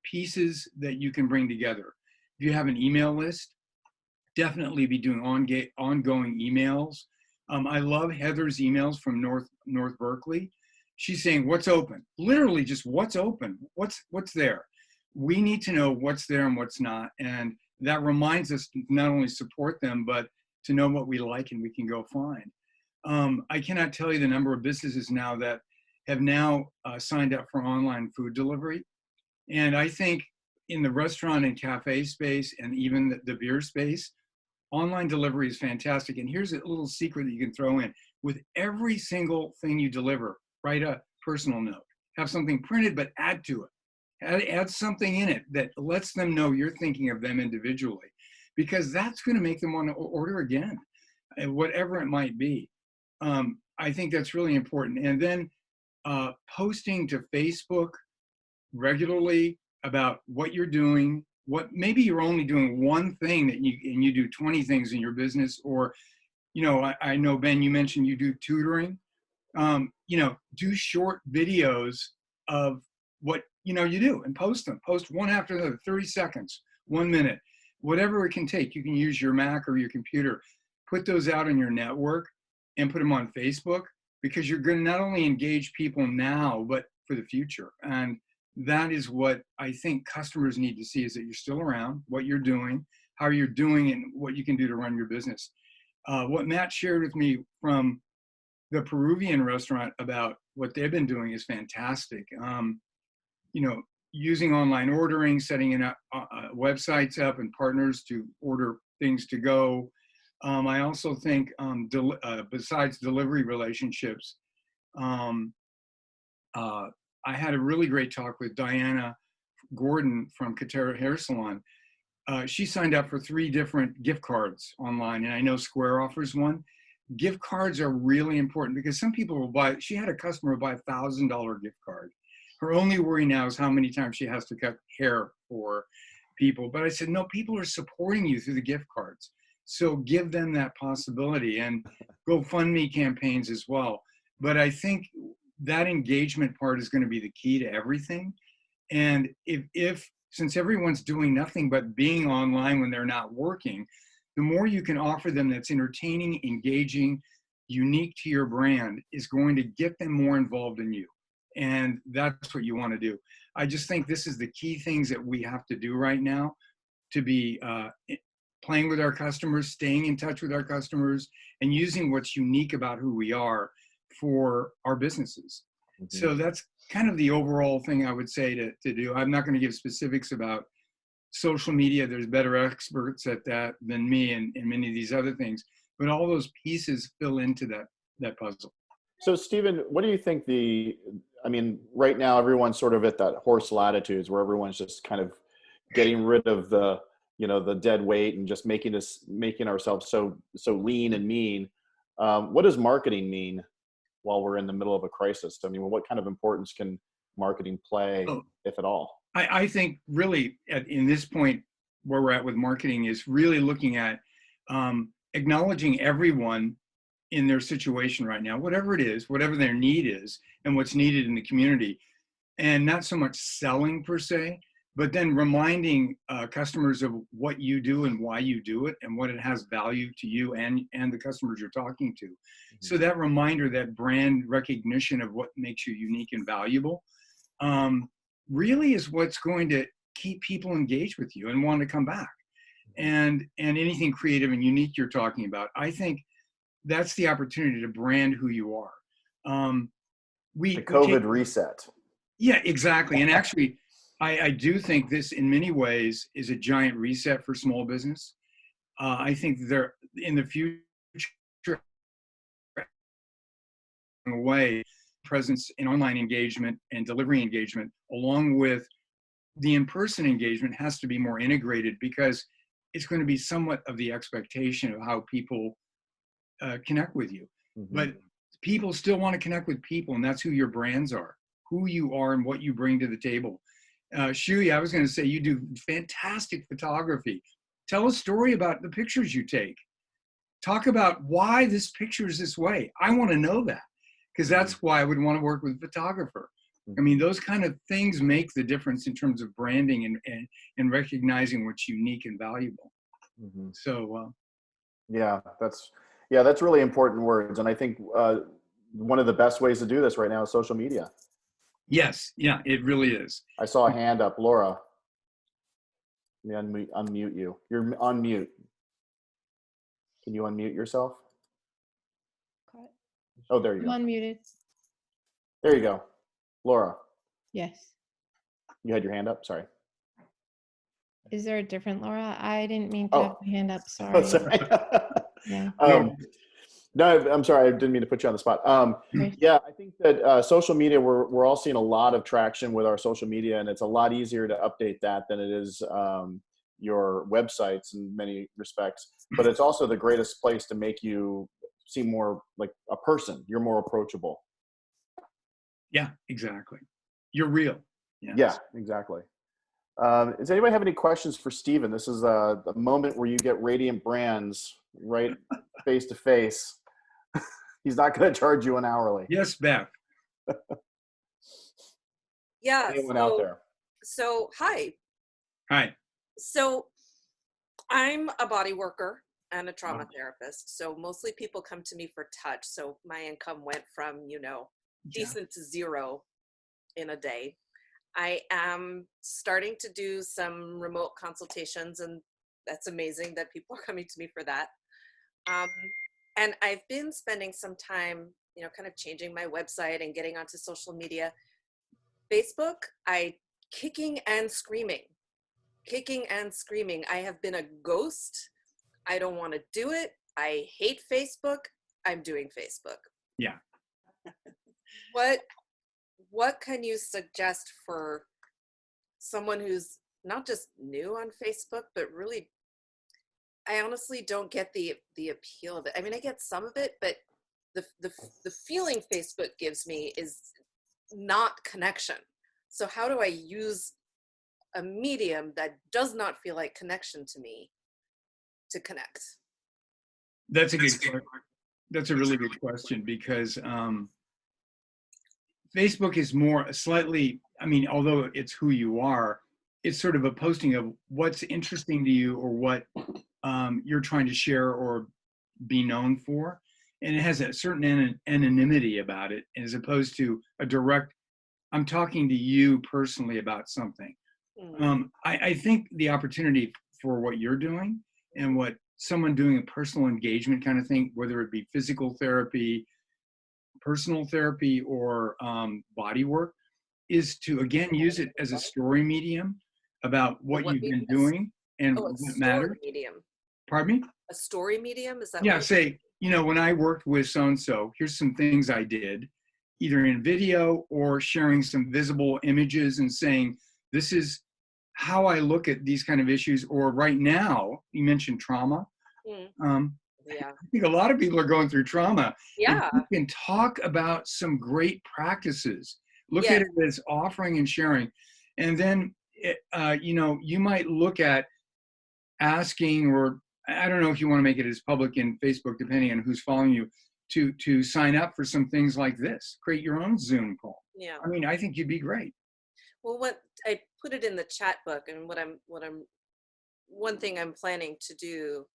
pieces that you can bring together. If you have an email list, definitely be doing ongoing emails. I love Heather's emails from North Berkeley. She's saying, what's open? Literally just what's open, what's there. We need to know what's there and what's not. And that reminds us to not only support them, but to know what we like and we can go find. I cannot tell you the number of businesses now that have now signed up for online food delivery. And I think in the restaurant and cafe space and even the beer space, online delivery is fantastic. And here's a little secret that you can throw in. With every single thing you deliver, write a personal note. Have something printed, but add to it. Add something in it that lets them know you're thinking of them individually, because that's going to make them want to order again, whatever it might be. I think that's really important. And then posting to Facebook regularly about what you're doing, what maybe you're only doing one thing that you do 20 things in your business, or, you know, I know, Ben, you mentioned you do tutoring. You know, do short videos of what, you know, you do and post them. Post one after the other, 30 seconds, 1 minute, whatever it can take. You can use your Mac or your computer. Put those out on your network and put them on Facebook, because you're going to not only engage people now, but for the future. And that is what I think customers need to see, is that you're still around, what you're doing, how you're doing, and what you can do to run your business. What Matt shared with me from the Peruvian restaurant about what they've been doing is fantastic. You know, using online ordering, setting up websites up and partners to order things to go. I also think besides delivery relationships, I had a really great talk with Diana Gordon from Katera Hair Salon. She signed up for 3 different gift cards online, and I know Square offers one. Gift cards are really important because some people will buy, she had a customer buy a $1,000 gift card. Her only worry now is how many times she has to cut hair for people. But I said, no, people are supporting you through the gift cards. So give them that possibility, and GoFundMe campaigns as well. But I think that engagement part is going to be the key to everything. And if since everyone's doing nothing but being online when they're not working, the more you can offer them that's entertaining, engaging, unique to your brand is going to get them more involved in you. And that's what you want to do. I just think this is the key things that we have to do right now to be playing with our customers, staying in touch with our customers, and using what's unique about who we are for our businesses. Mm-hmm. So that's kind of the overall thing I would say to do. I'm not going to give specifics about social media. There's better experts at that than me and many of these other things. But all those pieces fill into that puzzle. So Stephen, what do you think I mean, right now everyone's sort of at that horse latitudes where everyone's just kind of getting rid of the, you know, the dead weight and just making ourselves so lean and mean. What does marketing mean while we're in the middle of a crisis? I mean, what kind of importance can marketing play, if at all? I think really in this point where we're at with marketing is really looking at acknowledging everyone in their situation right now, whatever it is, whatever their need is, and what's needed in the community. And not so much selling per se, but then reminding customers of what you do and why you do it and what it has value to you and the customers you're talking to. Mm-hmm. So that reminder, that brand recognition of what makes you unique and valuable, really is what's going to keep people engaged with you and want to come back. And anything creative and unique you're talking about, I think that's the opportunity to brand who you are. The COVID reset. Yeah, exactly. And actually, I do think this in many ways is a giant reset for small business. I think they're in the future way presence in online engagement and delivery engagement, along with the in-person engagement has to be more integrated because it's going to be somewhat of the expectation of how people connect with you. But people still want to connect with people, and that's who your brands are, who you are and what you bring to the table. Shuyi, I was going to say, you do fantastic photography. Tell a story about the pictures you take. Talk about why this picture is this way. I want to know that, because that's why I would want to work with a photographer. I mean, those kind of things make the difference in terms of branding and recognizing what's unique and valuable. So, yeah, that's really important words. And I think one of the best ways to do this right now is social media. Yes, yeah, it really is. I saw a hand up, Laura. Let me unmute you. You're on mute. Can you unmute yourself? Oh, there you go. I'm unmuted. There you go. Laura, Yes. you had your hand up? Sorry. Is there a different Laura? I didn't mean to have my hand up. Sorry. Oh, sorry. Yeah. No, I'm sorry. I didn't mean to put you on the spot. Yeah, I think that social media, we're all seeing a lot of traction with our social media, and it's a lot easier to update that than it is your websites in many respects. But it's also the greatest place to make you seem more like a person. You're more approachable. Yeah, exactly. You're real. Yes. Yeah, exactly. Does anybody have any questions for Steven? This is the moment where you get Radiant Brands right face to face. He's not going to charge you an hourly. Yes, Beth. Yeah. Anyone out there? So, hi. Hi. So, I'm a body worker and a trauma therapist. So, mostly people come to me for touch. So, my income went from, decent to zero in a day. I am starting to do some remote consultations, and that's amazing that people are coming to me for that. And I've been spending some time, kind of changing my website and getting onto social media. Facebook, kicking and screaming. I have been a ghost. I don't want to do it. I hate Facebook. I'm doing Facebook. Yeah. What can you suggest for someone who's not just new on Facebook, but really, I honestly don't get the appeal of it. I mean, I get some of it, but the feeling Facebook gives me is not connection. So how do I use a medium that does not feel like connection to me to connect? That's a good question. That's a really good question, because Facebook is more slightly, I mean, although it's who you are, it's sort of a posting of what's interesting to you or what you're trying to share or be known for. And it has a certain anonymity about it, as opposed to a direct, I'm talking to you personally about something. I think the opportunity for what you're doing and what someone doing a personal engagement kind of thing, whether it be physical therapy, personal therapy, or body work, is to again use it as a story medium about what you've been doing and what matters. Medium. Pardon me? A story medium? Is that Yeah, what say, when I worked with so-and-so, here's some things I did, either in video or sharing some visible images and saying, this is how I look at these kind of issues. Or right now, you mentioned trauma. Yeah. I think a lot of people are going through trauma. Yeah. If you can talk about some great practices, look at it as offering and sharing. And then, you might look at asking, or I don't know if you want to make it as public in Facebook, depending on who's following you, to sign up for some things like this. Create your own Zoom call. Yeah. I mean, I think you'd be great. Well, what I put it in the chat book, and one thing I'm planning to do,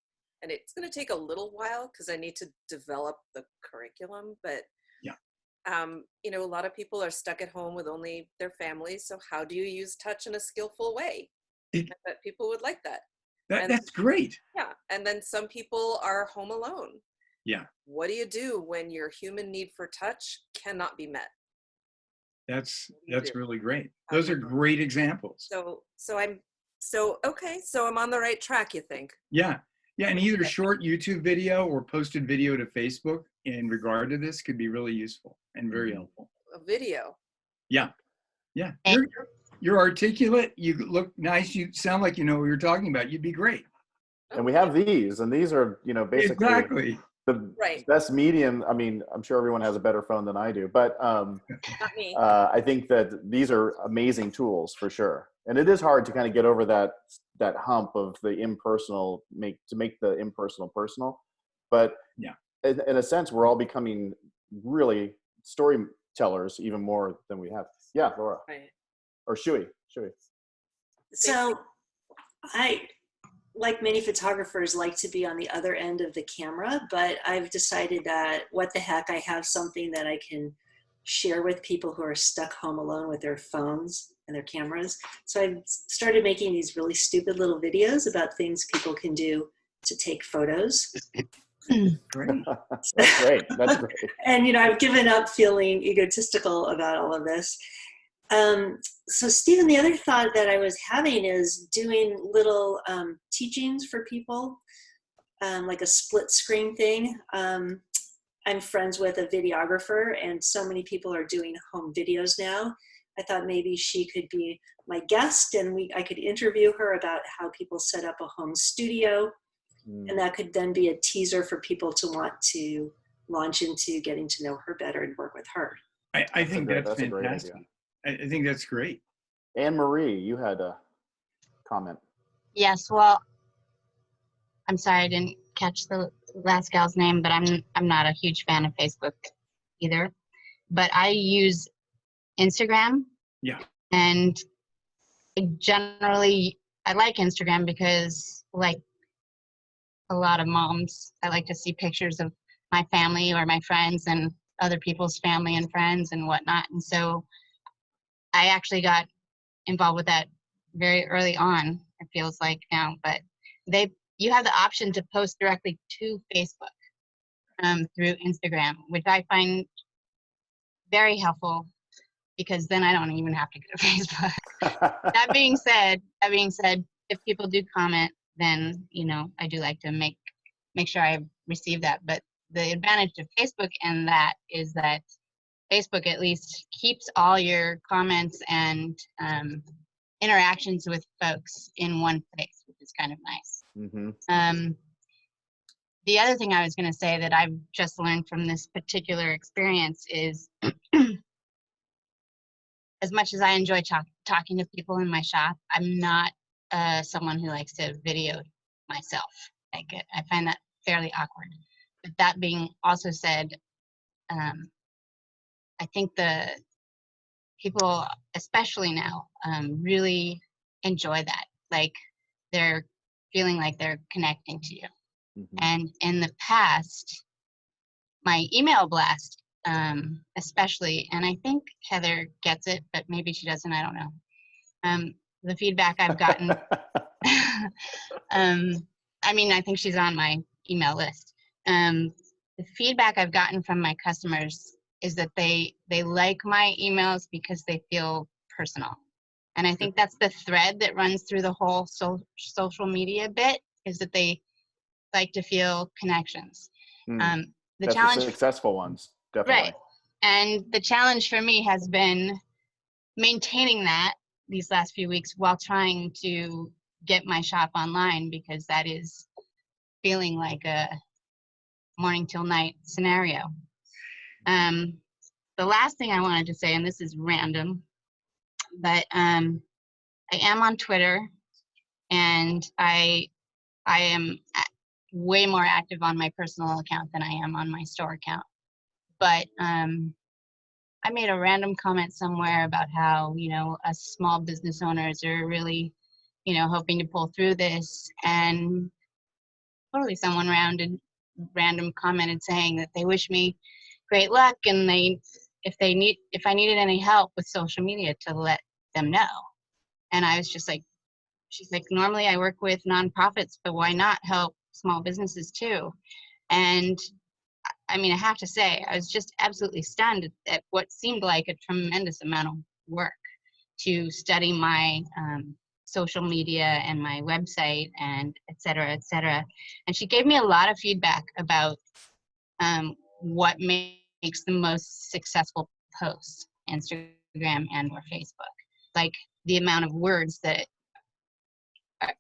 and it's going to take a little while because I need to develop the curriculum, but a lot of people are stuck at home with only their families. So how do you use touch in a skillful way? I bet people would like that. That's great. Yeah. And then some people are home alone. Yeah. What do you do when your human need for touch cannot be met? That's really great. Those are great examples. So I'm on the right track, you think? Yeah. Yeah. And either short YouTube video or posted video to Facebook in regard to this could be really useful and very helpful. A video. Yeah. Yeah. You're articulate. You look nice. You sound like you know what you're talking about. You'd be great. And we have these, and these are, you know, basically Exactly. the Right. best medium. I mean, I'm sure everyone has a better phone than I do, but Not me. I think that these are amazing tools for sure. And it is hard to kind of get over that hump of the impersonal, to make the impersonal personal. But yeah, in a sense, we're all becoming really storytellers even more than we have. Yeah, Laura. Right. Or Shui. So I, like many photographers, like to be on the other end of the camera, but I've decided that what the heck, I have something that I can share with people who are stuck home alone with their phones and their cameras. So I've started making these really stupid little videos about things people can do to take photos. Great. That's great. That's great. And, you know, I've given up feeling egotistical about all of this. So Stephen, the other thought that I was having is doing little teachings for people, like a split screen thing. I'm friends with a videographer, and so many people are doing home videos now. I thought maybe she could be my guest, and I could interview her about how people set up a home studio. And that could then be a teaser for people to want to launch into getting to know her better and work with her. I think that's a great fantastic. idea. I think that's great. Anne Marie, you had a comment. Yes, well, I'm sorry I didn't catch the last gal's name, but I'm not a huge fan of Facebook either. But I use Instagram. Yeah. And I like Instagram because, like a lot of moms, I like to see pictures of my family or my friends and other people's family and friends and whatnot. And so I actually got involved with that very early on, it feels like now, but you have the option to post directly to Facebook through Instagram, which I find very helpful because then I don't even have to go to Facebook. That being said, if people do comment, then, you know, I do like to make sure I receive that. But the advantage of Facebook and that is that Facebook at least keeps all your comments and interactions with folks in one place, which is kind of nice. Mm-hmm. The other thing I was going to say that I've just learned from this particular experience is as much as I enjoy talking to people in my shop, I'm not someone who likes to video myself. I find that fairly awkward. But that being also said, I think the people, especially now, really enjoy that. Like they're feeling like they're connecting to you. Mm-hmm. And in the past, my email blast, especially, and I think Heather gets it, but maybe she doesn't, I don't know. The feedback I've gotten, I mean, I think she's on my email list. The feedback I've gotten from my customers is that they like my emails because they feel personal. And I think that's the thread that runs through the whole social media bit, is that they like to feel connections. The That's challenge, the successful ones, definitely. right? And the challenge for me has been maintaining that these last few weeks while trying to get my shop online, because that is feeling like a morning till night scenario. The last thing I wanted to say, and this is random, but I am on Twitter, and I am way more active on my personal account than I am on my store account. But I made a random comment somewhere about how, you know, us small business owners are really, you know, hoping to pull through this, and totally someone random commented saying that they wish me great luck, and if I needed any help with social media, to let them know. And I was just like, she's like, normally I work with nonprofits, but why not help small businesses too? And I mean, I have to say, I was just absolutely stunned at what seemed like a tremendous amount of work to study my social media and my website and et cetera, et cetera. And she gave me a lot of feedback about what makes the most successful posts, Instagram and or Facebook. Like, the amount of words that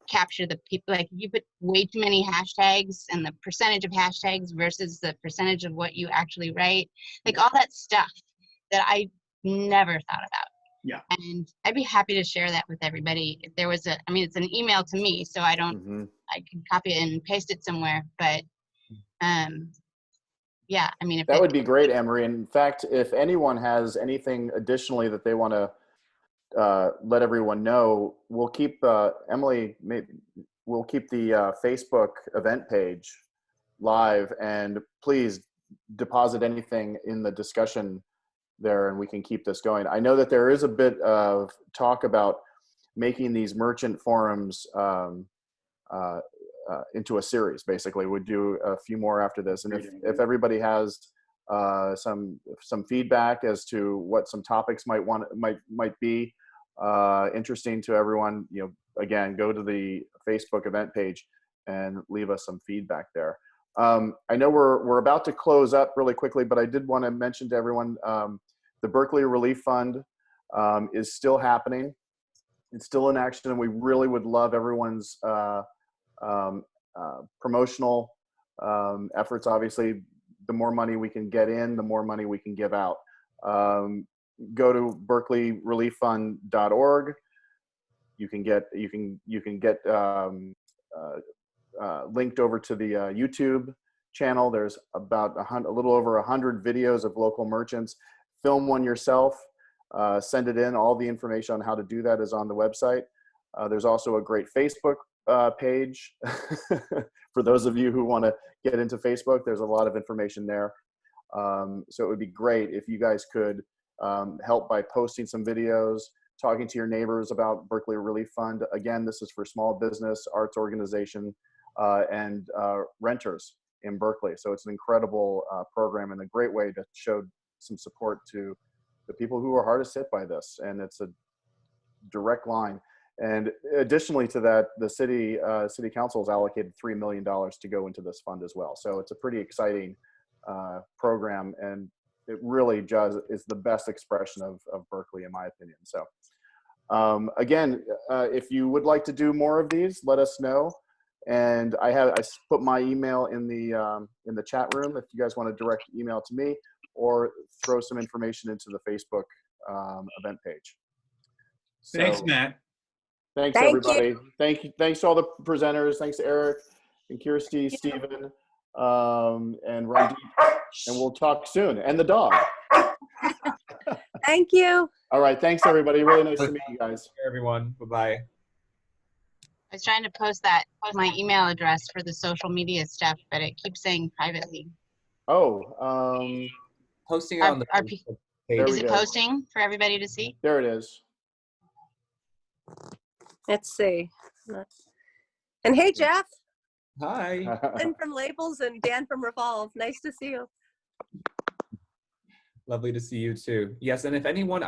capture the people. Like, you put way too many hashtags and the percentage of hashtags versus the percentage of what you actually write, like all that stuff that I never thought about. Yeah. And I'd be happy to share that with everybody. If there was I mean, it's an email to me, so I don't, I can copy it and paste it somewhere, but yeah, I mean, if That would be great, Emery. In fact, if anyone has anything additionally that they want to let everyone know, we'll keep Emily. We'll keep the Facebook event page live, and please deposit anything in the discussion there, and we can keep this going. I know that there is a bit of talk about making these merchant forums into a series. Basically, we'd do a few more after this, and if everybody has some feedback as to what some topics might be interesting to everyone, again, go to the Facebook event page and leave us some feedback there. I know we're about to close up really quickly, but I did want to mention to everyone the Berkeley Relief Fund is still happening. It's still in action, and we really would love everyone's promotional efforts. Obviously, the more money we can get in, the more money we can give out. Go to berkeleyrelieffund.org. You can get linked over to the YouTube channel. There's about a little over 100 videos of local merchants. Film one yourself, send it in. All the information on how to do that is on the website. There's also a great Facebook page for those of you who want to get into Facebook. There's a lot of information there. So it would be great if you guys could help by posting some videos, talking to your neighbors about Berkeley Relief Fund. Again, this is for small business, arts organization, and renters in Berkeley. So it's an incredible program and a great way to show some support to the people who are hardest hit by this. And it's a direct line. And additionally to that, the city council has allocated $3 million to go into this fund as well. So it's a pretty exciting program, and it really is the best expression of Berkeley, in my opinion. So again, if you would like to do more of these, let us know. And I put my email in the chat room if you guys want to direct email to me, or throw some information into the Facebook event page. So, Thanks, Matt. Thanks, everybody. Thank you. Thanks to all the presenters. Thanks to Eric and Kirsty, Stephen, and Randeep. And we'll talk soon. And the dog. Thank you. All right. Thanks, everybody. Really nice to meet you guys. Everyone. Bye-bye. I was trying to post my email address for the social media stuff, but it keeps saying privately. Oh, posting it on the page. Is it posting for everybody to see? There it is. Let's see. And hey, Jeff. Hi. Lynn from Labels and Dan from Revolve. Nice to see you. Lovely to see you too. Yes, and if anyone,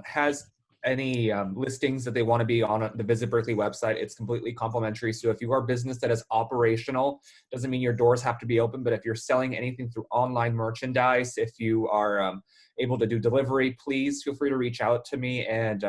has any listings that they want to be on the Visit Berkeley website, it's completely complimentary. So if you are a business that is operational, doesn't mean your doors have to be open, but if you're selling anything through online merchandise, if you are able to do delivery, please feel free to reach out to me and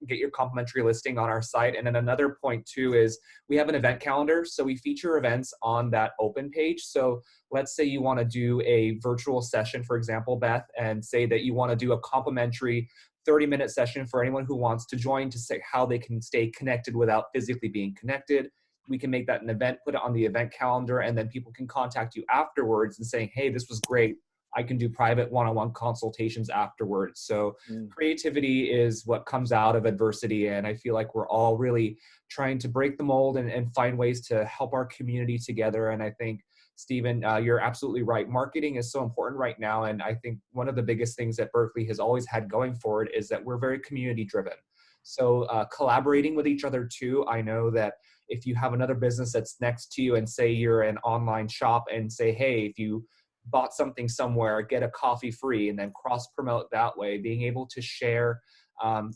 get your complimentary listing on our site. And then another point too is we have an event calendar. So we feature events on that open page. So let's say you want to do a virtual session, for example, Beth, and say that you want to do a complimentary 30-minute session for anyone who wants to join to say how they can stay connected without physically being connected. We can make that an event, put it on the event calendar, and then people can contact you afterwards and say, hey, this was great. I can do private one-on-one consultations afterwards. So creativity is what comes out of adversity. And I feel like we're all really trying to break the mold and find ways to help our community together. And I think, Stephen, you're absolutely right. Marketing is so important right now. And I think one of the biggest things that Berkeley has always had going forward is that we're very community driven. So collaborating with each other too. I know that if you have another business that's next to you and say you're an online shop and say, hey, if you bought something somewhere, get a coffee free, and then cross promote that way, being able to share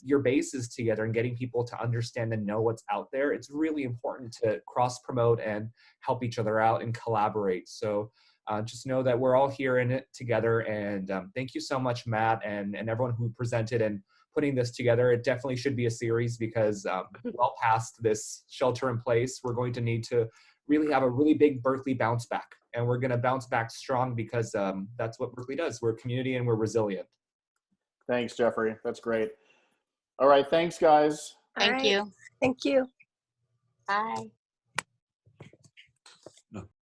your bases together and getting people to understand and know what's out there. It's really important to cross promote and help each other out and collaborate. So just know that we're all here in it together. And thank you so much, Matt, and everyone who presented and putting this together. It definitely should be a series because well past this shelter in place, we're going to need to really have a really big Berkeley bounce back. And we're going to bounce back strong because that's what Berkeley does. We're a community and we're resilient. Thanks, Jeffrey. That's great. All right. Thanks, guys. Thank you. Thank you. Bye.